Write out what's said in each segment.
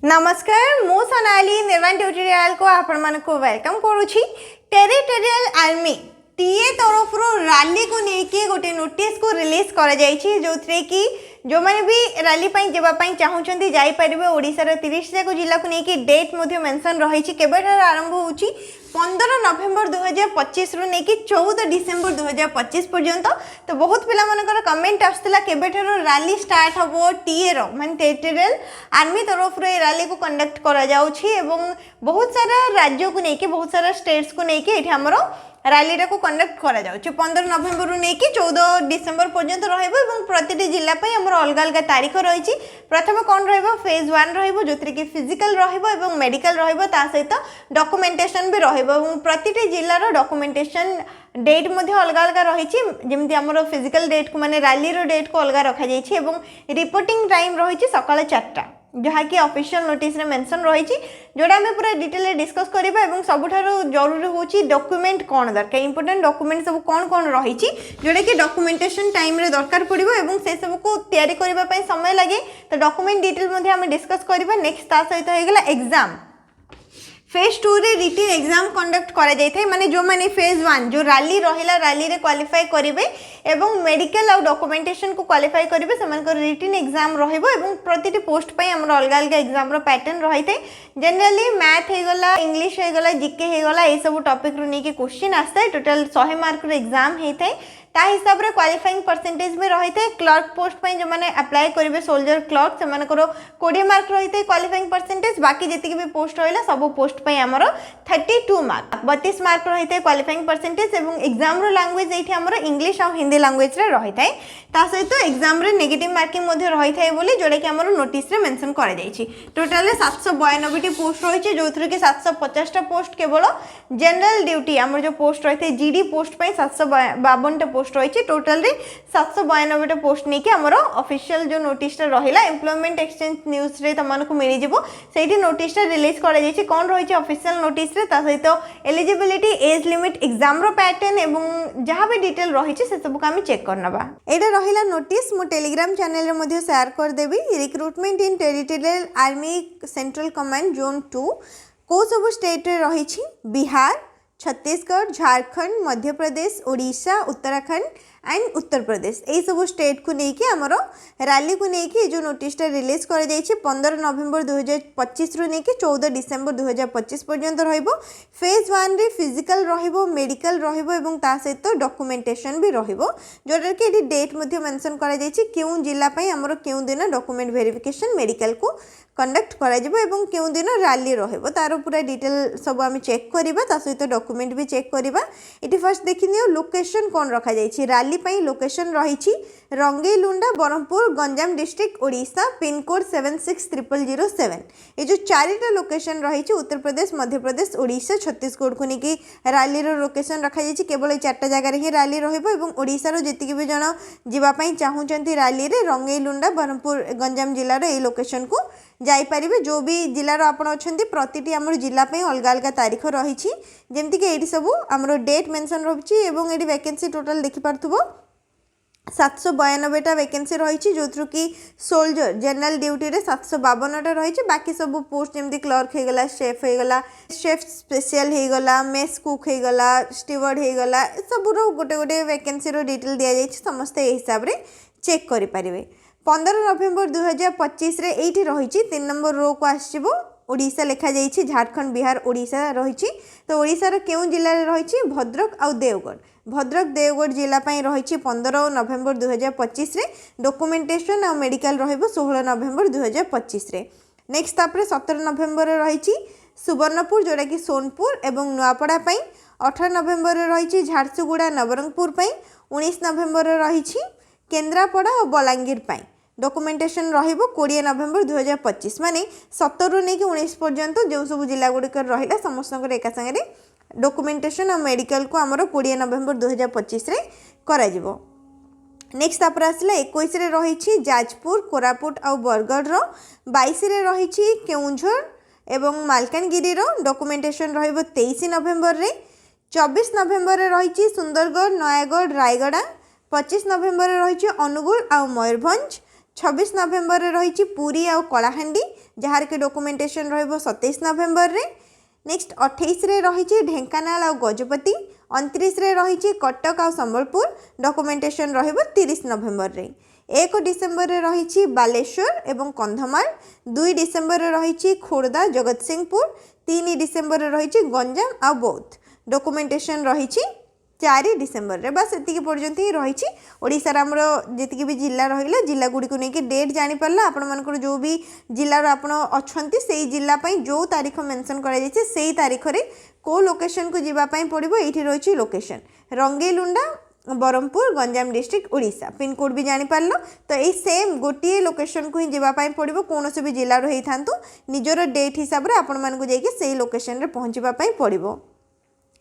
नमस्कार मु सोनाली निर्वाण ट्यूटोरियल को आपण मानको वेलकम करूछी। टेरिटोरियल आर्मी टीए तरफ रैली को लेकिन गोटे नोटिस को रिलीज कर जाइछि जो थरे कि जो माने भी रैली पई जेबा पई चाहुचंती जाई परिबे। ओडिसा रो 30 जाको जिल्ला को लेकिन डेट मध्ये मेंशन रहिछि केबेठार आरंभ होउछि 15 नवेम्बर 2025 रु नेकी 14 डिसेम्बर 2025 पर्यंत। तो बहुत पिला मनकर कमेंट आस्तला केबेठार रैली स्टार्ट हबो टीए रो माने टेरिटोरियल आर्मी तरफ रो रैली को कंडक्ट करा जाउछि एवं बहुत सारा राज्य को लेकिन बहुत सारा स्टेट्स को लेकिन एठी हमरो रैली को कंडक्ट करा जाउछि 15 नवेम्बर रु नेकी 14 डिसेम्बर पर्यंत रहइबो एवं प्रतिटी जिल्ला पई हमरो अलग अलग तारीख रहिछि। प्रथम कोन रहइबो फेज 1 रहइबो जोतरे कि फिजिकल रहइबो एवं मेडिकल रहइबो ता सहित डॉक्यूमेंटेशन भी रहइबो एवं प्रतिटी जिल्ला रो डॉक्यूमेंटेशन डेट मध्ये अलग अलग रहिछि। जेमति हमरो फिजिकल डेट को माने रैली रो डेट को अलग रखा जाइछि एवं रिपोर्टिंग टाइम रहिछि सकाळ 4टा जहाँ कि ऑफिशियल नोटिस रे मेंशन रही जोड़ा आम पूरा डिटेल डिस्कस करबा एवं सबुठारु जरूरी होची डॉक्यूमेंट कौन दरकार इंपोर्टेंट डॉक्यूमेंट सब कौन कौन रही जोड़ा कि डॉक्यूमेंटेशन टाइम रे दरकार पड़िबो एवं से सब को तैयारी करबा पई समय लागे। तो डॉक्यूमेंट डिटेल मध्ये हम डिस्कस करबा। नेक्स्ट ता सहित हो गेला एग्जाम फेज 2 रे रिटन एग्जाम कंडक्ट करा जाय थाय माने जो माने फेज 1 जो रैली रहिला रैली रे क्वालिफाई करिवे एवं मेडिकल और डॉक्यूमेंटेशन को क्वालिफाई करिवे सेमानकर रिटन एग्जाम रहिबो एवं प्रतिटी पोस्ट पई हमर अलग अलग एग्जाम रो पैटर्न रही थाय। जनरली मैथ हे गला इंग्लिश हे गला जीके हे गला ए सब टॉपिक रो नेकी क्वेश्चन आस्ता टोटल 100 मार्क रो एग्जाम हे थाय। ता हिसाब रे क्वालिफाइंग परसेंटेज में रही थे क्लर्क पोस्ट पे जो मैंने अप्लाई करेंगे सोल्जर क्लर्क से 20 मार्क रही थे क्वालिफाइंग परसेंटेज। बाकी जी भी पोस्ट रहा सब पोस्ट पे आमर 32 मार्क 32 मार्क रही थे क्वालिफाइंग परसेंटेज एवं एग्जाम रो लैंग्वेज ये आमर इंग्लिश और हिंदी लैंग्वेज रे रही है। ता सहित एग्जाम रे नेगेटिव मार्किंग रही है बोली जोड़ा कि आमर नोटिस रे मेंशन कर टोटाल 792 टी पोस्ट रही जो थी कि 750 टा पोस्ट केवल जनरल ड्यूटी आमर जो पोस्ट रही है जीडी पोस्ट पे 752 टा पोस्ट रही टोटल रे 792 टा पोस्ट नहीं कि हमरो ऑफिशियल जो नोटिस रहिला एम्प्लॉयमेंट एक्सचेंज न्यूज रे तमनको मिली जिवो सेठी नोटिस रिलीज करा जायछि। कोन रहिछि ऑफिशियल नोटिस रे ता सहित एलिजिबिलिटी एज लिमिट एग्जाम रो पैटर्न एवं जहां भी डिटेल रहिछि से सब को हम चेक करनबा। एटा रहिला नोटिस मु टेलीग्राम चैनल रे मध्ये शेयर कर देबी। रिक्रूटमेंट इन territorial army central command zone 2 को सब स्टेट रे रहिछि बिहार छत्तीसगढ़ झारखंड मध्य प्रदेश ओडिशा उत्तराखंड एंड उत्तर प्रदेश यही सब स्टेट को लेकिन आमर रैली को लेकिन जो नोटिस रिलीज कर 15 नवेम्बर 2025 रु नहीं 14 डिसेम्बर 2025 पर्यंत रहिबो। फेज 1 रे फिजिकल रहिबो मेडिकल रहिबो एवं ता सहित डॉक्यूमेंटेशन भी रहिबो जोटा कि एटी डेट मध्ये मेंशन करा जायछि केउ जिल्ला पई हमर केउ दिन डॉक्यूमेंट वेरिफिकेशन मेडिकल को कंडक्ट करा जिवो एवं केउ दिन रैली रहिबो तार पूरा डिटेल सब आम चेक करबा ता सहित डॉक्यूमेंट भी चेक करबा। एटी फर्स्ट देखिनियो लोकेशन कोन रखा जायछि रैली पई लोकेशन रहिछि Rangeilunda Berhampur Ganjam district Odisha pin code 760007 ये जो चारिटा लोकेशन रहिछि उत्तर प्रदेश मध्य प्रदेश ओडिशा छत्तीसगढ़ को नेकी रैली रो लोकेशन रखा जायछि केवल 4टा जगह रे ही रैली रहिबो एवं ओडिशा रो जेतिकी भी जण जीवा पई चाहुचंती रैली रे रंगेलुंडा बरहमपुर गंजाम जिल्ला रो ए लोकेशन को जाई परिबे। जो भी जिल्ला रो आपण अछंती प्रतिटी हमर जिल्ला पई अलग अलग तारीख रहिछि जेमति कि एडी सब हमर डेट मेंशन रहिछि एवं एडी वैकेंसी टोटल देखि पारथुबो 792 टा वैकेंसी रही जो थ्रू कि सोल्जर जनरल ड्यूटी रे 752 टा रही। बाकी सब पोस्ट जमती क्लर्क हो गला शेफ हो गला शेफ स्पेशल हो गला मेस कुक हो गला स्टीवर्ड हो गला सब गोटे गोटे वैकेंसी रो डिटेल दिया जाय समस्ते ए हिसाब रे चेक करि परिबे। 15 नवेम्बर 2025 रे एठी रही 3 नंबर रो को आसीबो ओडिशा लिखा जाइछि झारखंड बिहार ओडिशा रही। तो ओडिशा रो केउ जिल्ला रे रही भद्रक आउ देवगढ़ भद्रक देवगढ़ जिला पई रही 15 नवेम्बर 2025 रे डॉक्यूमेंटेशन और मेडिकल रहिबो 16 नवेम्बर 2025 रे। नेक्स्ट तापरे 17 नवेम्बर रे रही सुवर्णपुर जोड़ा कि सोनपुर एवं नुआपड़ा पई 18 नवेम्बर रे रही झारसुगुड़ा नवरंगपुर पई 19 नवेम्बर रे रही केन्द्रापड़ा और बलांगीर पई डॉक्यूमेंटेशन रहिबो 20 नवेम्बर 2025 माने 17 रु नेकी 19 पर्यंत जो सब जिला गुड़िक रहिला समस्त एका संगे डॉक्यूमेंटेशन और मेडिकल को आमर 20 नवेम्बर 2025 रे करा जिवो। नेक्स्ट तापर आसला 21 रे रही जाजपुर कोरापुट और बरगढ़ रो 22 रे रही केउंझर एवं मालकानगिरी रो डॉक्यूमेंटेशन रहिबो 23 नवेम्बर रे 24 नवेम्बर रे रही सुंदरगढ़ नयागढ़ रायगड़ा 25 नवेम्बर रे रही अनुगुल और मयूरभंज 26 नवेम्बर रे रही पुरी आउ कलाहांडी जार के डॉक्यूमेंटेशन रहिबो 27 नवेम्बर रे। नेक्स्ट 28 रे रही ढेंकानाल आउ गजपति। 29 रे रही कटक आउ संबलपुर डॉक्यूमेंटेशन रहिबो 30 नवेम्बर रे। 1 डिसेम्बर रे रही बालेश्वर एवं कंधमाल। 2 डिसेम्बर रे रही खोर्धा जगतसिंहपुर। 3 डिसेम्बर रे रही गंजाम आउ बौद्ध डॉक्यूमेंटेशन रही 4 डिसेम्बर रे। बस एतिकी पर्यंत ही रही ओडिशा आमर जी भी जिला रहा जिला गुड़ी को लेकिन डेट जानीपारा आपण जो भी जिलार आपण अच्छा से जिलापाई जो तारीख मेंशन कर तारीख रे को लोकेशन को जीवाई पड़ो। ये रही location Rangeilunda Berhampur Ganjam district Odisha. Pin code भी जानीपार तो यही सेम गोटे लोकेशन को ही जीवाई पड़ो। कौन भी जिलार होता निजर डेट हिसाब से आपण मानक से लोकेशन रे पहुँचापी पड़ो।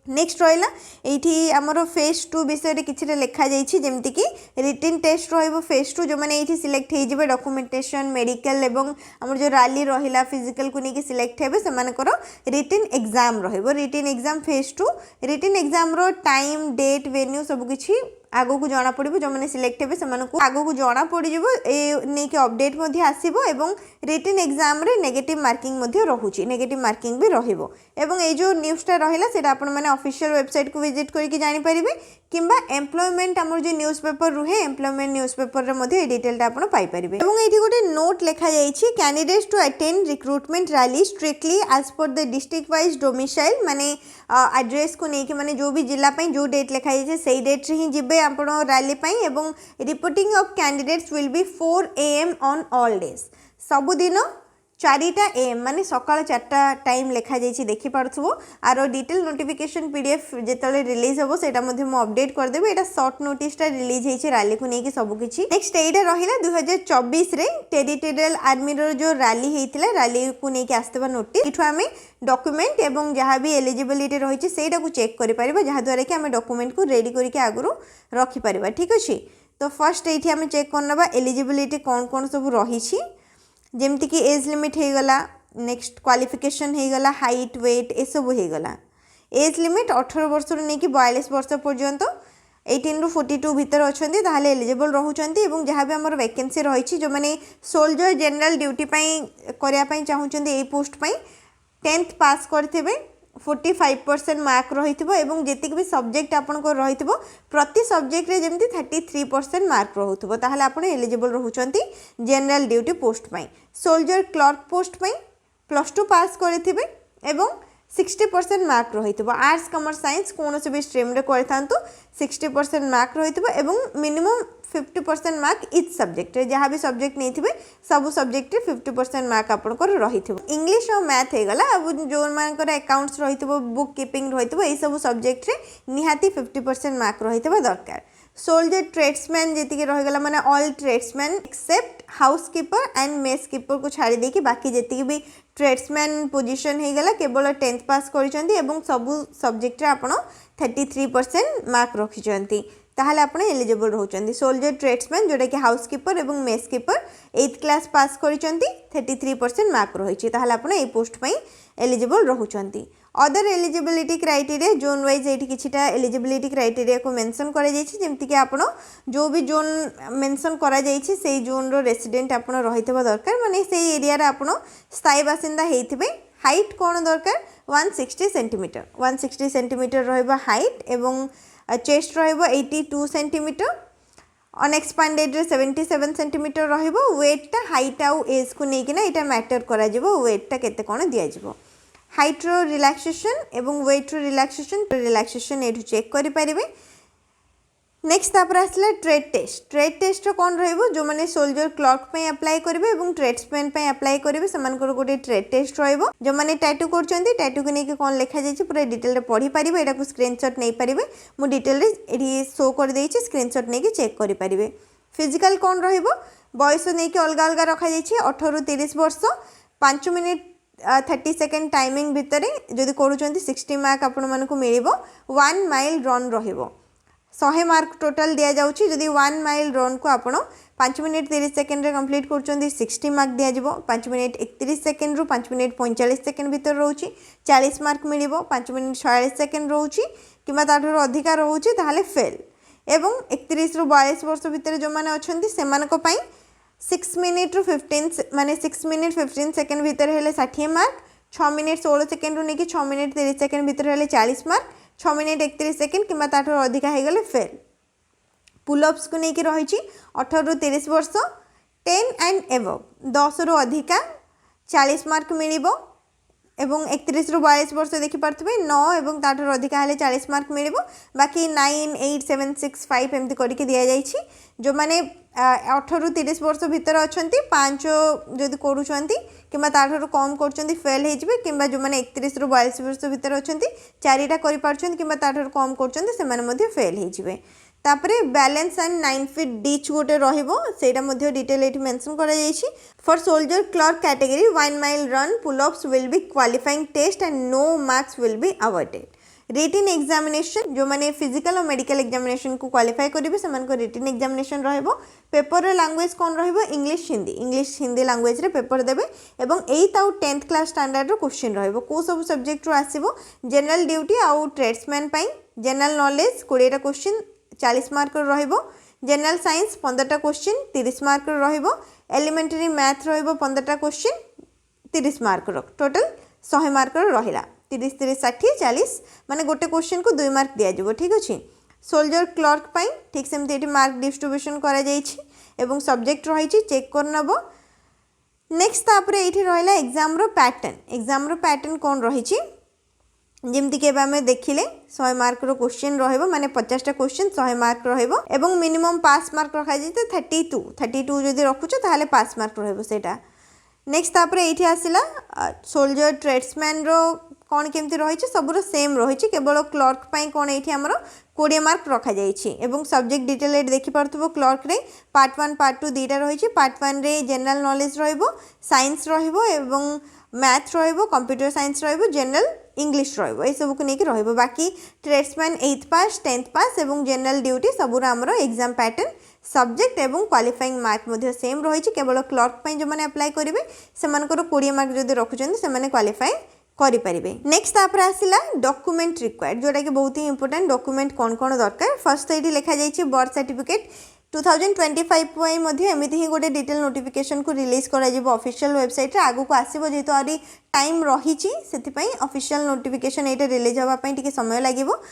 नेक्स्ट रहा ये आमर फेज 2 विषय किसी लिखा जमीक रिटन टेस्ट फेज 2 जो मैंने ये सिलेक्ट हो डॉक्यूमेंटेशन मेडिकल एवं आम जो रैली रहा फिजिकल को लेकिन सिलेक्ट हे से written exam written exam phase 2 written exam time date venue सबकि आगो को जना पड़ो। जो मैंने सिलेक्ट हे से आगो को जना पड़ नहीं अपडेट आसो एवं रिटन एग्जाम रे नेगेटिव मार्किंग रोचे नेगेटिव मार्किंग भी रहिबो। एवं ये जो न्यूज़टा रहिला सेटा आपण माने ऑफिशियल वेबसाइट को विजिट करके जानि परिबे किंबा एम्प्लॉयमेंट आमर जो न्यूज़ पेपर रुहे एम्प्लॉयमेंट न्यूज़ पेपर रे मध्ये डिटेलटा आपण पाई परिबे। एवं एठी गोटे नोट लिखा जाइछि candidates to attend recruitment rally strictly as per the district wise domicile माने एड्रेस को लेकिन माने जो भी जिला पई जो डेट लिखा जाइछि सेही डेट रे ही जिबे आपण रैली पई। एवं reporting of candidates will be 4 AM on all days सबुदिन 4टा AM माने सकाळ 4टा टाइम लिखा जाइछि देखि पारथबो। आरो डिटेल नोटिफिकेशन PDF जेतले रिलीज होबो सेटा मध्ये मो अपडेट कर देबो। एटा शॉर्ट नोटिसटा रिलीज हेछि रैली को नेकी सब किछि। नेक्स्ट एटा रहिला 2024 रे टेरिटोरियल आर्मी रो जो रैली हेतिला रैली को नेकी आस्तबा नोटिस इठु हमें डॉक्यूमेंट एवं जहाँ भी एलिजिबिलिटी रही सेटा को चेक करि परिबा जहाँ द्वारा कि हमें डॉक्यूमेंट को रेडी करके आगुरु रखि परिबा। ठीक अछि तो फर्स्ट एठी हमें चेक करनबा एलिजिबिलिटी कोन कोन सब रही जमती कि एज लिमिट हो गला। नेक्स्ट क्वालिफिकेशन हो गला हाइट वेट ए सब हो गला। एज लिमिट 18 वर्ष रू नहीं 42 वर्ष पर्यंत 18 रू 42 भितर अच्छा ताहले एलिजिबल रहउचंती। एवं जहाँ भी आमर वैकेंसी रही जो मैंने सोल्जर जनरल ड्यूटी करने चाहूँगी ये पोस्ट 10th पास करथिबे 45% मार्क रही जी भी सब्जेक्ट आपन को रही प्रति सब्जेक्ट रे जमती 33% मार्क रोथबो ताहले आपण एलिजिबल रहउचंती जनरल ड्यूटी पोस्ट पई। सोल्जर क्लर्क पोस्ट पई +2 पास करथिबे एवं 60% मार्क रही आर्ट्स कॉमर्स साइंस कौन से भी स्ट्रीम रे करथांतु 60% मार्क रही एवं मिनिमम 50% मार्क इच सब्जेक्ट जहाँ भी सब्जेक्ट नहीं थे सब सब्जेक्ट 50% मार्क आपंकर रही इंग्लिश और मैथ हो गला। अब जो मानकर अकाउंट्स रही बुक कीपिंग रही सब सब्जेक्ट रे निहाती 50% मार्क रही दरकार। सोल्जर ट्रेड्समैन जी रहीगला माने all tradesman except housekeeper and mess keeper को छाड़ी देकी बाकी जी भी ट्रेड्समैन पोजीशन हो गला केवल 10th पास करिसेंती एवं सबु सब्जेक्ट रे आपण 33% मार्क रखिसेंती ताहले आपण एलिजिबल रहउचंती। सोल्जर ट्रेड्समैन जोटा कि हाउसकीपर एवं mess keeper 8th class pass करिसेंती 33% मार्क रही ताहले आपण ए पोस्ट पई एलिजिबल रहउचंती। Other eligibility criteria zone wise ये किछिटा एलिजिबिलिटी क्राइटेरिया को मेंशन करा जायछि जेमति कि आपण जो भी जोन मेंशन करा जायछि से जोन रो रेसिडेंट आपण रहितबा दरकार माने से एरिया रे आपण स्थायी बासिंदा हेइथिबे। हाइट कोन दरकार 160 सेंटीमीटर 160 सेंटीमीटर रहबा हाइट एवं चेस्ट रहबा 82 सेंटीमीटर अनएक्सपांडेड रे 77 सेंटीमीटर रहबो। वेट ता हाइट आउ एज को नेकिना एटा मैटर करा जिवो वेट ता केते कोन दिया जिवो। हाइट रो रिलैक्सेशन एवं वेट रो रिलैक्सेशन एठु चेक करि परिबे। नेक्स्ट तापर आसला ट्रेड टेस्ट कौन रहिबो जो माने सोल्जर क्लर्क पे अप्लाई करिवे एवं ट्रेड्समैन पे अप्लाई करिवे समानकर गोटे ट्रेड टेस्ट रहिबो। जो माने टैटू करचंती टैटू को नेके कोन लेखा जायछि पूरा डिटेल रे पढी परिबे एटा को स्क्रीनशॉट नै परिबे मु डिटेल रे एठी शो कर देछि स्क्रीनशॉट नेके चेक करि परिबे। फिजिकल कौन रहिबो बयस नेके अलगा अलगा रखा जायछि 18 ରୁ 30 वर्ष 5 मिनिट 30 सेकेंड टाइमिंग भितर जदि करूचंती 60 मार्क आपण मानकु मिलिबो। 1 माइल रन रहिबो 100 मार्क टोटल दिया जाउची जदि 1 माइल रन को आपण 5 मिनिट 30 सेकेंड रे कंप्लीट करूचंती 60 मार्क दिया जिवो। 5 मिनिट 31 सेकेंड रु 5 मिनिट 45 सेकेंड भितर रहउची 40 मार्क मिलिबो। 5 मिनिट 46 सेकेंड रहउची किबा ताठर अधिका रहउची ताहाले फेल एवं 31 रु 42 वर्ष भितर जो माने अछंती सेमानको पई 6 मिनिट रु 15 माने 6 मिनिट 15 सेकंड भितर हेले 60 मार्क 6 मिनिट 16 सेकंड रु नेकी 6 मिनिट 30 सेकंड भितर हेले 40 मार्क 6 मिनिट 31 सेकंड किंबा ताठो अधिका हे गले फेल। पुलअप्स को नेकी रही 18 रु 30 वर्ष 10 एंड एबव 10 रु अधिका 40 मार्क मिलिबो एवं 31 रु 42 वर्ष देखि पारथबे 9 एवं ताठर अधिका हेले 40 मार्क मिलिबो। बाकी 9 8 7 6 5 एमती करके दिया जाइछि। जो माने 18 रु 30 वर्ष भितर अछंती 5 जदि करूछंती किंबा ताठर कम करछंती फेल हे जिवे किंबा जो माने 31 रु 42 वर्ष भितर अछंती चारिटा करि पारछंती किंबा ताठर कम करछंती से माने मध्ये फेल हे जिवे। तापरे बैलेंस एंड 9 फीट डिच गोटे रहिबो सेटा मध्ये डिटेल एठी मेंशन करा जाइछि। For soldier clerk category 1 mile run pull ups will be qualifying test and no marks will be awarded. Written examination जो माने फिजिकल और मेडिकल एग्जामिनेशन को क्वालिफाई करिवे सेमान को रिटन एग्जामिनेशन रहइबो। पेपर रे लैंग्वेज कोन रहइबो इंग्लिश हिंदी लैंग्वेज रे पेपर देबे एवं 8th आउ 10th क्लास स्टैंडर्ड रो क्वेश्चन रहइबो। को सब सब्जेक्ट रो आसीबो जनरल ड्यूटी आउ ट्रेड्समैन पई जनरल नॉलेज 20टा क्वेश्चन 40 मार्क रहिबो। जनरल साइंस 15टा क्वेश्चन 30 मार्क रहिबो। एलिमेंटरी मैथ रहिबो 15टा क्वेश्चन 30 मार्क टोटल 100 मार्क रहिला 30 30 60 40 माने गोटे क्वेश्चन को 2 मार्क दिया जिवो। ठीक अछि। सोल्जर क्लर्क पई ठीक सेमते एटी मार्क डिस्ट्रीब्यूशन करा जाइछि एवं सब्जेक्ट रहिछि चेक कर नबो। नेक्स्ट तापरे एठी रहिला एग्जाम रो पैटर्न कोन रहिछि जेमती के आम देखिले 100 मार्क रो क्वेश्चन रहिबो माने 50टा क्वेश्चन 100 मार्क रहिबो एवं मिनिमम पास मार्क रखा जाइते 32 जदि रखुछ ताहले पास मार्क रहिबो सेटा। नेक्स्ट तापरे एठी आसिला सोल्जर ट्रेड्समैन रो कोन केमती रहिछि सबरो सेम रहिछि केवल क्लर्क पई कोन एठी हमरो 20 मार्क रखा जाइछि एवं सब्जेक्ट डिटेल एट देखि पारथबो क्लर्क रे पार्ट 1 पार्ट 2 दीटा रहिछि। पार्ट 1 रे जनरल नॉलेज रहिबो साइंस रहिबो एवं मैथ रहिबो कंप्यूटर साइंस रहिबो जनरल इंग्लिश रहिबो ए सब को नेकी रहिबो। बाकी ट्रेड्समैन 8th पास 10th पास एवं जनरल ड्यूटी सबुरा हमरो एग्जाम पैटर्न सब्जेक्ट एवं क्वालिफाइंग मार्क मध्ये सेम रहिछि केवल क्लर्क पई जो माने अप्लाई करिवे सेमानकर 20 मार्क जदि रखुचंदी से माने क्वालिफाई करि परिबे। नेक्स्ट तापर आसिला डॉक्यूमेंट रिक्वायर्ड जोटा कि बहुत ही इंपोर्टेंट डॉक्यूमेंट कोन कोन दरकार। फर्स्ट तो एठी लिखा जाइछि बर्थ सर्टिफिकेट 2025 पई मध्ये एमिति ही गोटे डिटेल नोटिफिकेशन को रिलीज करा जिवो ऑफिशियल वेबसाइट रे आगु को आसीबो जेतो आरी टाइम रहिछि सेति पई ऑफिशियल नोटिफिकेशन एटा रिलीज होबा पई टिके समय लागिवो।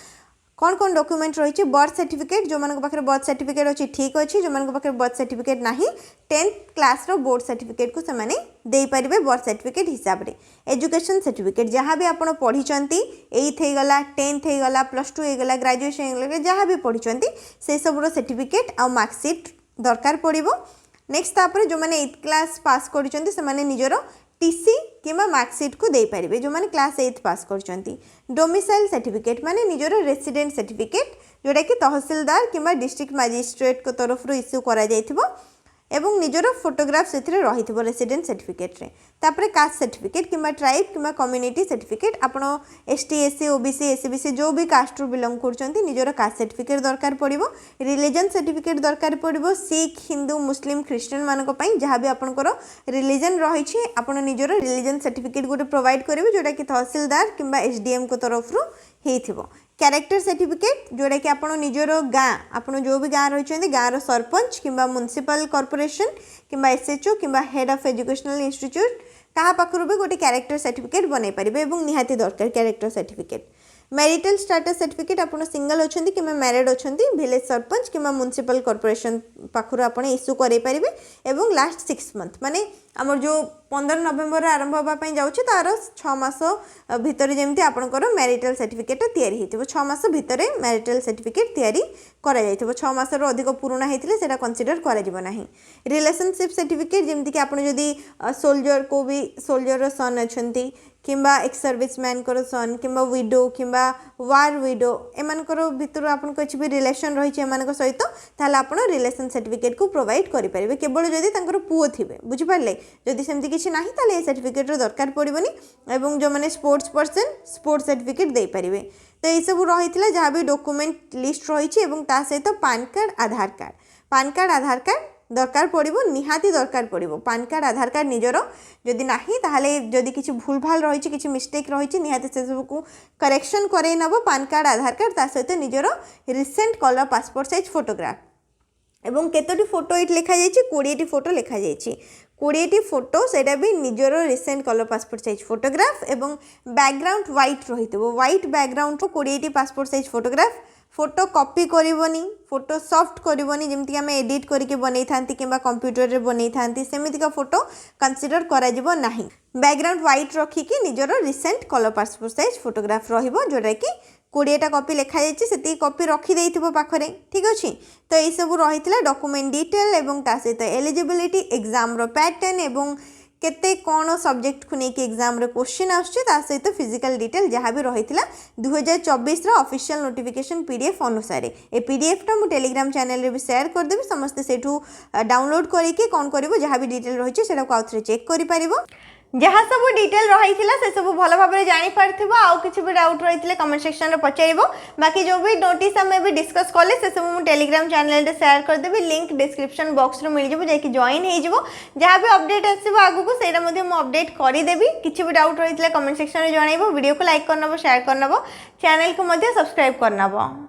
कौन कौन डॉक्यूमेंट रही बर्थ सर्टिफिकेट जो मान पाखे बर्थ सर्टिफिकेट अच्छी ठीक अच्छी जो मान पाखे बर्थ सर्टिफिकेट ना 10th क्लास रो बोर्ड सर्टिफिकेट को सेमाने दे पारिबे बर्थ सर्टिफिकेट हिसाब रे। एजुकेशन सर्टिफिकेट जहाँ भी आपण पढ़ी 8th हो गला 10th हो गला +2 हो गला ग्रेजुएशन हो गला जहाँ भी पढ़ी से सब रो सर्टिफिकेट आ मार्कशीट दरकार पड़िबो। नेक्स्ट तापर जो माने 8th क्लास पास करिसंती से माने निजरो टीसी किंबा मार्कशीट को दे पारिबे जो माने क्लास 8th पास करचंती। डोमिसाइल सर्टिफिकेट माने निजरो रेसिडेंट सर्टिफिकेट जोटा कि तहसीलदार किंबा डिस्ट्रिक्ट मजिस्ट्रेट को तरफ रो इश्यू करा जायथिबो एवं निजरो फोटोग्राफ सेथिरे रहिथिबो रेसिडेंट सर्टिफिकेट रे। तापरे कास्ट सर्टिफिकेट किंबा ट्राइब किंबा कम्युनिटी सर्टिफिकेट आपनो एसटी एससी ओबीसी एससीबीसी जो भी कास्ट रो बिलोंग करचंती निजरो कास्ट सर्टिफिकेट दरकार पड़िबो। रिलीजन सर्टिफिकेट दरकार पड़िबो सिख हिंदू मुस्लिम क्रिश्चियन मानको पई जहाँ भी आपनकर रिलीजन रहिछि आपनो निजरो रिलीजन सर्टिफिकेट गोटे प्रोवाइड करिवे जोटा कि तहसीलदार किंबा एसडीएम को तरफ रो हेइथिबो। कैरेक्टर सर्टिफिकेट जोटा कि आपनो निजरो गाँ आपनो जो भी गाँ रहिछंती गाँ रो सरपंच किंबा म्युनिसिपल कॉर्पोरेशन किंबा एसएचओ किंबा हेड ऑफ एजुकेशनल इंस्टीट्यूट कहा पाखरु भी गोटे कैरेक्टर सर्टिफिकेट बनै परिबे एवं निहाती दरकार character certificate. Marital status certificate आपन सिंगल अछंती किंबा मैरिड अछंती विलेज सरपंच किंबा म्युनिसिपल कॉर्पोरेशन पाखरु आपन इश्यू करै परिबे एवं लास्ट 6 मंथ माने हमर जो 15 नवेम्बर आरंभ होबा पई जाउछि तार 6 मास भितर जेमति आपनकर मैरिटल सर्टिफिकेट तयारी हेतिबो 6 मास भितर मैरिटल सर्टिफिकेट तयारी करा जाइथिबो 6 मास रो अधिक पुराना हेतिले सेटा कंसीडर करा जिवो नाही। रिलेशनशिप सर्टिफिकेट जेमति कि आपण जदी सोल्जर को भी सोल्जर रो सन अछंती किंबा एक्स सर्विसमैन को सन किंबा विडो किंबा वार विडो एमानकर भितर आपन कुछ भी रिलेशन रही एमानक सहित ताहले आपण रिलेशन सर्टिफिकेट को प्रोवाइड करि परिबे केवल जदी तांकर पुओ थिबे बुझि पारले जदी सेमति किछि नाही ताले ए सर्टिफिकेट रो दरकार पड़िबोनी एवं जो माने स्पोर्ट्स पर्सन स्पोर्ट्स सर्टिफिकेट दे परिबे। तो ये सब रही जहाँ भी डॉक्यूमेंट लिस्ट रही एवं ता सहित पान कार्ड आधार कार्ड दरकार पड़िबो निहाती दरकार पड़िबो। पान कार्ड आधार कार्ड निजरो जदि नाही ताहले जदि किछि भूल भाल रही किछि मिस्टेक रही निहाती से सब को करेक्शन करे नबो पान कार्ड आधार कार्ड ता सहित निजरो recent colour passport size photograph एवं केतोटी फोटो ये लिखा जाइए 20टी फोटो लिखा जाइए 20टी फोटो सेटा भी निजर recent colour passport size photograph एवं बैकग्राउंड व्हाइट रही व्हाइट बैकग्राउंड को 20टी passport size photograph photocopy करबनी फोटो सॉफ्ट करबनी जमती आम एडिट करके बनई था कि कंप्यूटर रे बनई था सेमिति का फोटो कंसीडर करा जिवो नाही बैकग्राउंड व्हाइट रखिकी निजर recent colour passport size photograph रहिबो जोटा कि 20टा कॉपी लिखा जाइए से कॉपी रखी पाखे ठीक अच्छे तो यही सब रही डॉक्यूमेंट डिटेल एवं ता सहित एलिजिबिलिटी एग्जाम रो पैटर्न एवं केते कौन सब्जेक्ट को लेकिन एग्जाम रे क्वेश्चन आसछि ता सहित फिजिकल डिटेल जहाँ भी रही 2024 ऑफिशियल नोटिफिकेशन पीडीएफ अनुसार ए पीडीएफ टा मु टेलीग्राम चैनल रे भी शेयर कर देबी समस्त सेठू डाउनलोड करके कौन करिवो जहाँ भी डिटेल रही सेटा को आउथरे चेक करि परिबो जहाँ सब डिटेल रही से सब भल भाव में जापर आउ कि भी डाउट रही कमेंट सेक्शन में पचार बाकी जो भी नोटिस आम भी डिस्कस कले से सब मुझे टेलीग्राम चैनल शेयर करदेवी लिंक डिस्क्रिप्शन बॉक्स में मिल जाए कि जॉइन हो जहाँ भी अपडेट आसो आगू से अपडेट करदेवी किसी भी डाउट रही कमेंट सेक्शन में जनइब वीडियो को लाइक करनब शेयर करनब चैनल को सब्सक्राइब करनब।